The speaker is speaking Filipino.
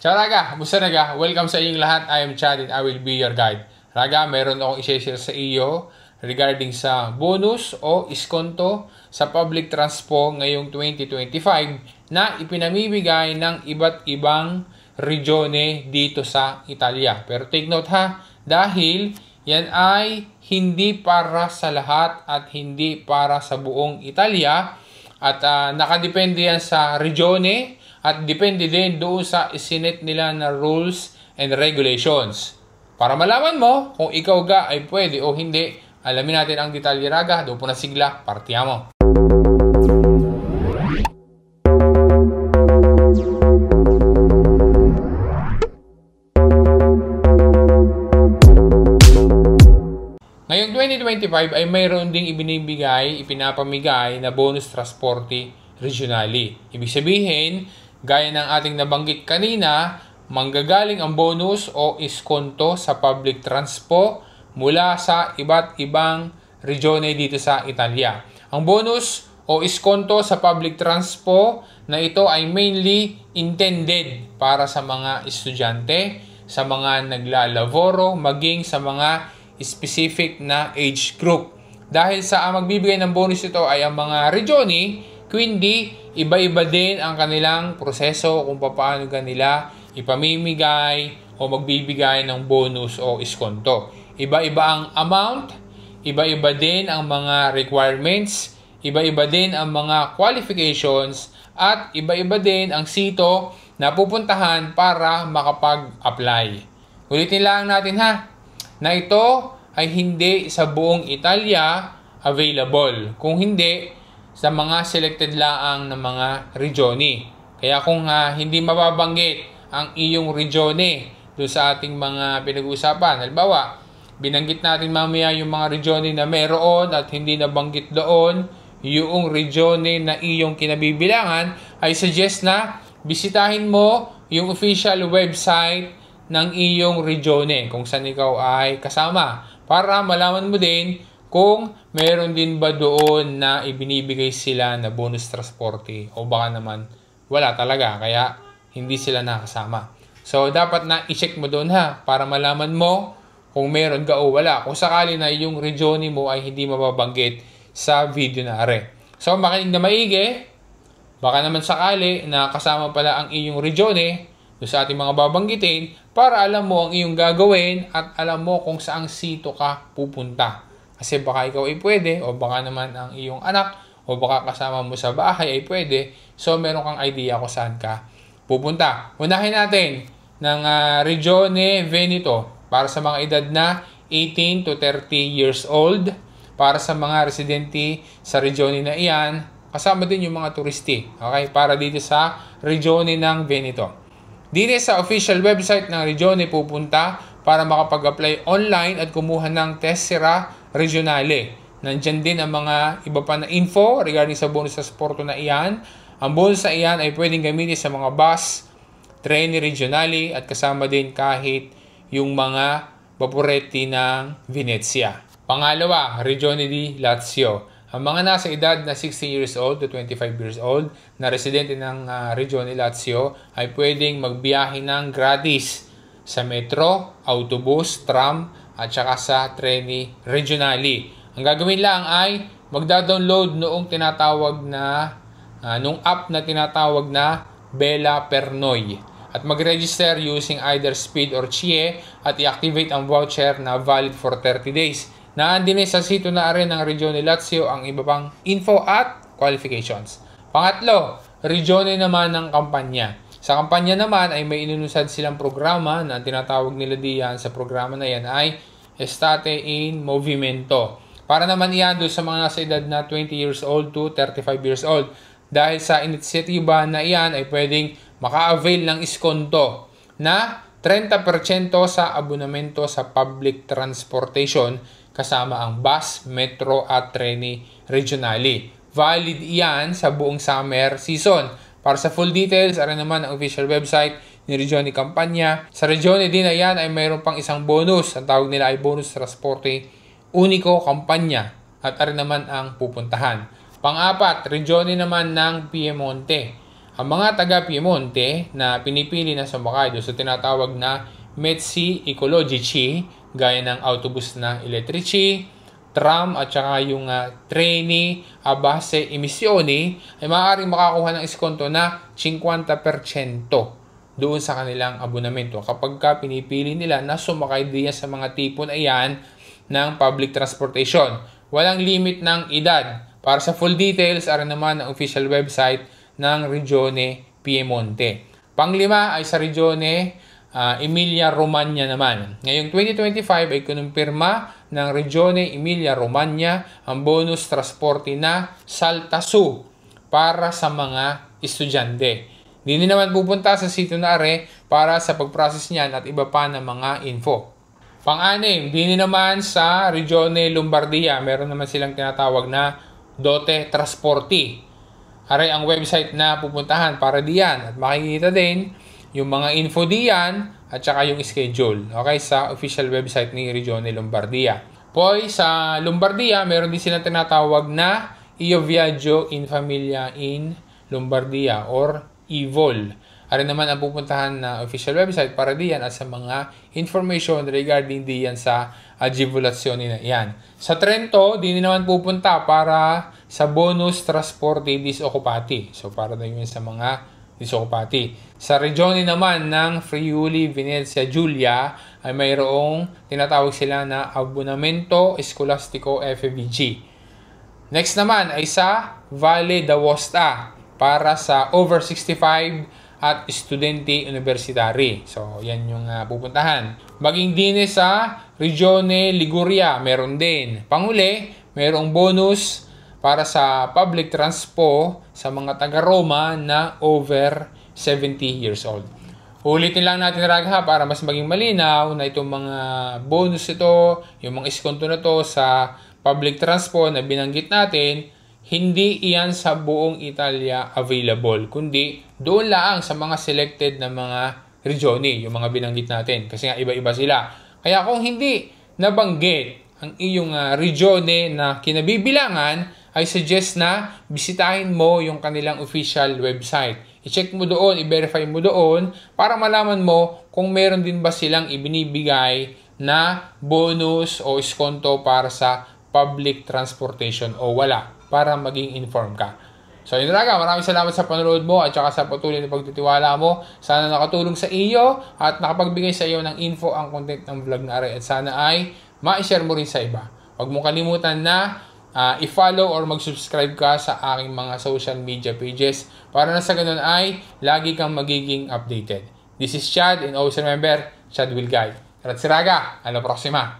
Ciao Raga! Kumusta Raga? Welcome sa inyong lahat. I am Chad and I will be your guide. Raga, meron akong i-share sa iyo regarding sa bonus o iskonto sa public transport ngayong 2025 na ipinamimigay ng iba't ibang regione dito sa Italia. Pero take note ha, dahil yan ay hindi para sa lahat at hindi para sa buong Italia at nakadepende yan sa regione. At depende din doon sa isinet nila na rules and regulations. Para malaman mo kung ikaw ay pwede o hindi, alamin natin ang detalye Raga. Doon po na sigla, partiamo. Ngayong 2025 ay mayroon ding ipinapamigay na bonus trasporti regionally. Ibig sabihin, gaya ng ating nabanggit kanina, manggagaling ang bonus o iskonto sa public transport mula sa iba't ibang regione dito sa Italia. Ang bonus o iskonto sa public transport na ito ay mainly intended para sa mga estudyante, sa mga naglalaboro, maging sa mga specific na age group. Dahil sa magbibigay ng bonus ito ay ang mga regione, kundi iba-iba din ang kanilang proseso kung paano kanila ipamimigay o magbibigay ng bonus o iskonto. Iba-iba ang amount, iba-iba din ang mga requirements, iba-iba din ang mga qualifications, at iba-iba din ang sito na pupuntahan para makapag-apply. Ulitin lang natin ha, na ito ay hindi sa buong Italia available. Kung hindi, sa mga selected laang ng mga regione. Kaya kung hindi mababanggit ang iyong regione doon sa ating mga pinag-uusapan, halimbawa, binanggit natin mamaya yung mga regione na meron at hindi nabanggit doon, yung regione na iyong kinabibilangan, ay suggest na bisitahin mo yung official website ng iyong regione kung saan ikaw ay kasama para malaman mo din kung meron din ba doon na ibinibigay sila na bonus transporte o baka naman wala talaga kaya hindi sila nakasama. So dapat na i-check mo doon ha para malaman mo kung meron ka o wala. Kung sakali na yung regione mo ay hindi mababanggit sa video na are. So makinig na maigi, baka naman sakali na kasama pala ang iyong regione doon sa ating mga babanggitin para alam mo ang iyong gagawin at alam mo kung saang sito ka pupunta. Kasi baka ikaw ay pwede o baka naman ang iyong anak o baka kasama mo sa bahay ay pwede. So meron kang idea kung saan ka pupunta. Unahin natin ng Regione Veneto para sa mga edad na 18 to 30 years old. Para sa mga residente sa regione na iyan, kasama din yung mga turisti. Okay? Para dito sa Regione ng Veneto. Dito sa official website ng Regione pupunta para makapag-apply online at kumuha ng tessera regionale. Nandyan din ang mga iba pa na info regarding sa bonus sa sporto na iyan. Ang bonus na iyan ay pwedeng gamitin sa mga bus, treni regionali at kasama din kahit yung mga vaporetti ng Venezia. Pangalawa, Regione di Lazio. Ang mga nasa edad na 16 years old to 25 years old na residente ng Regione Lazio ay pwedeng magbiyahe ng gratis sa metro, autobus, tram, at saka sa treni regionali. Ang gagawin lang ay magda-download noong app na tinatawag na Bella Pernoy at mag-register using either Speed or CIE at i-activate ang voucher na valid for 30 days. Naandin sa sito na rin ng Regione Lazio ang iba pang info at qualifications. Pangatlo, Regione naman ng kampanya. Sa kampanya naman ay may inulusad silang programa na tinatawag nila diyan sa programa na yan ay Estate in Movimento. Para naman iyan doon sa mga nasa edad na 20 years old to 35 years old. Dahil sa inisyatiba na iyan ay pwedeng maka-avail ng iskonto na 30% sa abonamento sa public transportation kasama ang bus, metro at treni regionali. Valid iyan sa buong summer season. Para sa full details, aran naman ang official website ni Regione Campania. Sa Regione din na yan ay mayroon pang isang bonus. Ang tawag nila ay bonus transporte Unico Campania. At aran naman ang pupuntahan. Pang-apat, Regione naman ng Piemonte. ang mga taga Piemonte na pinipili na sumakay doon sa tinatawag na mezzi ecologici, gaya ng autobus na elettrici, tram at saka yung treni a base emissioni, ay maaaring makakuha ng iskonto na 50% doon sa kanilang abonamento kapag ka pinipili nila na sumakay diyan sa mga tipo na iyan ng public transportation. Walang limit ng edad. Para sa full details, ari naman ang official website ng Regione Piemonte. Panglima ay sa Regione Emilia-Romagna naman. Ngayong 2025 ay kinumpirma ng Regione Emilia-Romagna ang bonus trasporti na Saltasu para sa mga estudyante. Hindi naman pupunta sa sitio na are para sa pag-process niyan at iba pa na mga info. Pang-anim, din naman sa Regione Lombardia, meron naman silang tinatawag na Dote Trasporti. Aray ang website na pupuntahan para diyan at makikita din yung mga info diyan at saka yung schedule. Okay, sa official website ni Regione Lombardia. Poi sa Lombardia, meron din silang tinatawag na Io Viaggio in Familia in Lombardia or EVOL. Ari naman ang pupuntahan na official website para diyan at sa mga information regarding diyan sa agevolazione na yan. Sa Trento, din naman pupunta para sa bonus trasporti disoccupati. So para na yun sa mga disoccupati. Sa regione naman ng Friuli, Venezia, Giulia ay mayroong tinatawag sila na Abbonamento Scolastico FVG. Next naman ay sa Valle d'Aosta para sa over 65 at Studenti Universitari. So, yan yung pupuntahan. Maging din sa Regione Liguria, meron din. Panguli, merong bonus para sa public transpo sa mga taga-Roma na over 70 years old. Ulitin lang natin, Ragha, para mas maging malinaw na itong mga bonus ito, yung mga iskonto na to sa public transpo na binanggit natin, hindi iyan sa buong Italia available, kundi doon lang sa mga selected na mga regione, yung mga binanggit natin. Kasi nga iba-iba sila. Kaya kung hindi nabanggit ang iyong regione na kinabibilangan, I suggest na bisitahin mo yung kanilang official website. I-check mo doon, i-verify mo doon para malaman mo kung meron din ba silang ibinibigay na bonus o iskonto para sa public transportation o wala, para maging informed ka. So yun talaga, maraming salamat sa panonood mo at saka sa patuloy na pagtitiwala mo. Sana nakatulong sa iyo at nakapagbigay sa iyo ng info ang content ng vlog na ari at sana ay ma-share mo rin sa iba. Huwag mong kalimutan na i-follow or mag-subscribe ka sa aking mga social media pages para na sa ganun ay lagi kang magiging updated. This is Chad and always remember, Chad will guide. At Siraga, alla prossima!